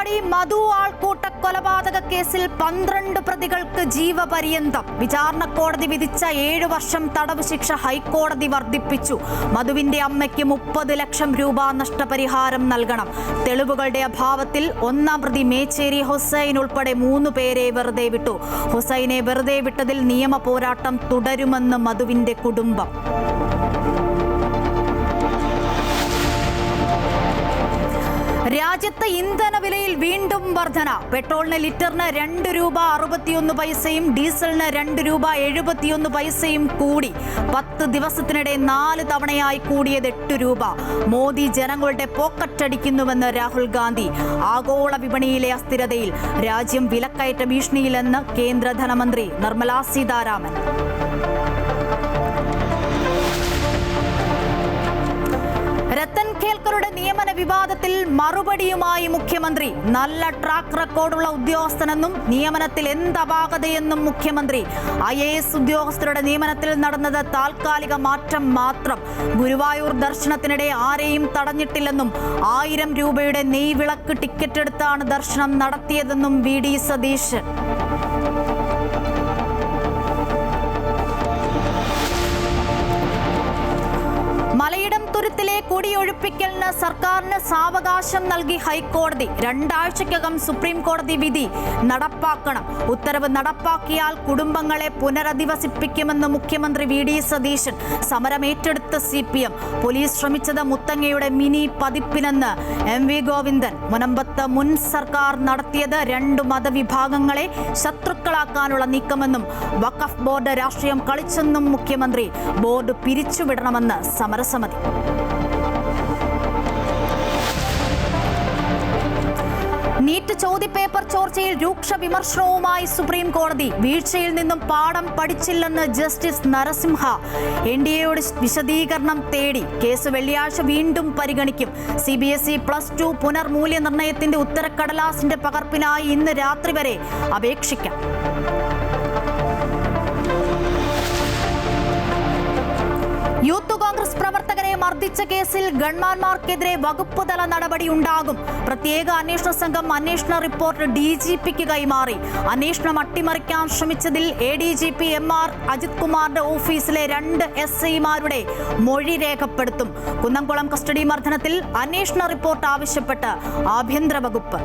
പാലക്കാട് മധു ആൾക്കൂട്ട കൊലപാതക കേസിൽ 12 പ്രതികൾക്ക് ജീവപര്യന്തം. വിചാരണ കോടതി വിധിച്ച 7 വർഷം തടവ് ശിക്ഷ ഹൈക്കോടതി വർദ്ധിപ്പിച്ചു. മധുവിന്റെ അമ്മയ്ക്ക് 30 ലക്ഷം രൂപ നഷ്ടപരിഹാരം നൽകണം. തെളിവുകളുടെ അഭാവത്തിൽ 1-ാം പ്രതി മേച്ചേരി ഹുസൈൻ ഉൾപ്പെടെ 3 പേരെ വെറുതെ വിട്ടു. ഹുസൈനെ വെറുതെ വിട്ടതിൽ നിയമ പോരാട്ടം തുടരുമെന്ന് മധുവിന്റെ കുടുംബം. രാജ്യത്ത് ഇന്ധന വിലയിൽ വീണ്ടും വർധന. പെട്രോളിന് ലിറ്ററിന് 2 രൂപ 61 പൈസയും ഡീസലിന് 2 രൂപ 71 പൈസയും കൂടി. 10 ദിവസത്തിനിടെ 4 തവണയായി കൂടിയത് 8 രൂപ. മോദി ജനങ്ങളുടെ പോക്കറ്റടിക്കുന്നുവെന്ന് രാഹുൽ ഗാന്ധി. ആഗോള വിപണിയിലെ അസ്ഥിരതയിൽ രാജ്യം വിലക്കയറ്റ ഭീഷണിയിലെന്ന് കേന്ദ്ര ധനമന്ത്രി നിർമ്മല സീതാരാമൻ. രത്തൻ കേൽക്കറുടെ നിയമന വിവാദത്തിൽ മറുപടിയുമായി മുഖ്യമന്ത്രി. നല്ല ട്രാക്ക് റെക്കോർഡുള്ള ഉദ്യോഗസ്ഥനെന്നും നിയമനത്തിൽ എന്ത് അപാകതയെന്നും മുഖ്യമന്ത്രി. IAS ഉദ്യോഗസ്ഥരുടെ നിയമനത്തിൽ നടന്നത് താൽക്കാലിക മാറ്റം മാത്രം. ഗുരുവായൂർ ദർശനത്തിനിടെ ആരെയും തടഞ്ഞിട്ടില്ലെന്നും 1000 രൂപയുടെ നെയ്വിളക്ക് ടിക്കറ്റ് എടുത്താണ് ദർശനം നടത്തിയതെന്നും VD സതീശൻ. മലയിടം തുരുത്തിലെ കുടിയൊഴിപ്പിക്കലിന് സർക്കാരിന് സാവകാശം നൽകി ഹൈക്കോടതി. 2 ആഴ്ചയ്ക്കകം സുപ്രീം കോടതി വിധി നടപ്പാക്കണം. ഉത്തരവ് നടപ്പാക്കിയാൽ കുടുംബങ്ങളെ പുനരധിവസിപ്പിക്കുമെന്ന് മുഖ്യമന്ത്രി VD സതീശൻ. സമരം ഏറ്റെടുത്ത CPM. പോലീസ് ശ്രമിച്ചത് മുത്തങ്ങയുടെ മിനി പതിപ്പിനെന്ന് MV ഗോവിന്ദൻ. മുനമ്പത്ത് മുൻ സർക്കാർ നടത്തിയത് 2 മതവിഭാഗങ്ങളെ ശത്രുക്കളാക്കാനുള്ള നീക്കമെന്നും വഖഫ് ബോർഡ് രാഷ്ട്രീയം കളിച്ചെന്നും മുഖ്യമന്ത്രി. ബോർഡ് പിരിച്ചുവിടണമെന്ന് സമരസമിതി. നീറ്റ് ചോദ്യപേപ്പർ ചോർച്ചയിൽ രൂക്ഷ വിമർശനവുമായി സുപ്രീം കോടതി. വീഴ്ചയിൽ നിന്നും പാഠം പഠിച്ചില്ലെന്ന് ജസ്റ്റിസ് നരസിംഹ. NDAയോട് വിശദീകരണം തേടി. കേസ് വെള്ളിയാഴ്ച വീണ്ടും പരിഗണിക്കും. CBSE +2 പുനർമൂല്യനിർണ്ണയത്തിന്റെ ഉത്തരക്കടലാസിന്റെ പകർപ്പിനായി ഇന്ന് രാത്രി വരെ അപേക്ഷിക്കാം. യൂത്ത് കോൺഗ്രസ് പ്രവർത്തകരെ മർദ്ദിച്ച കേസിൽ ഗൺമാന്മാർക്കെതിരെ വകുപ്പുതല നടപടിയുണ്ടാകും. പ്രത്യേക അന്വേഷണ സംഘം അന്വേഷണ റിപ്പോർട്ട് DGPക്ക് കൈമാറി. അന്വേഷണം അട്ടിമറിക്കാൻ ശ്രമിച്ചതിൽ ADGP MR അജിത് കുമാറിന്റെ ഓഫീസിലെ 2 SIമാരുടെ മൊഴി രേഖപ്പെടുത്തും. കുന്നംകുളം കസ്റ്റഡി മർദ്ദനത്തിൽ അന്വേഷണ റിപ്പോർട്ട് ആവശ്യപ്പെട്ട് ആഭ്യന്തര വകുപ്പ്.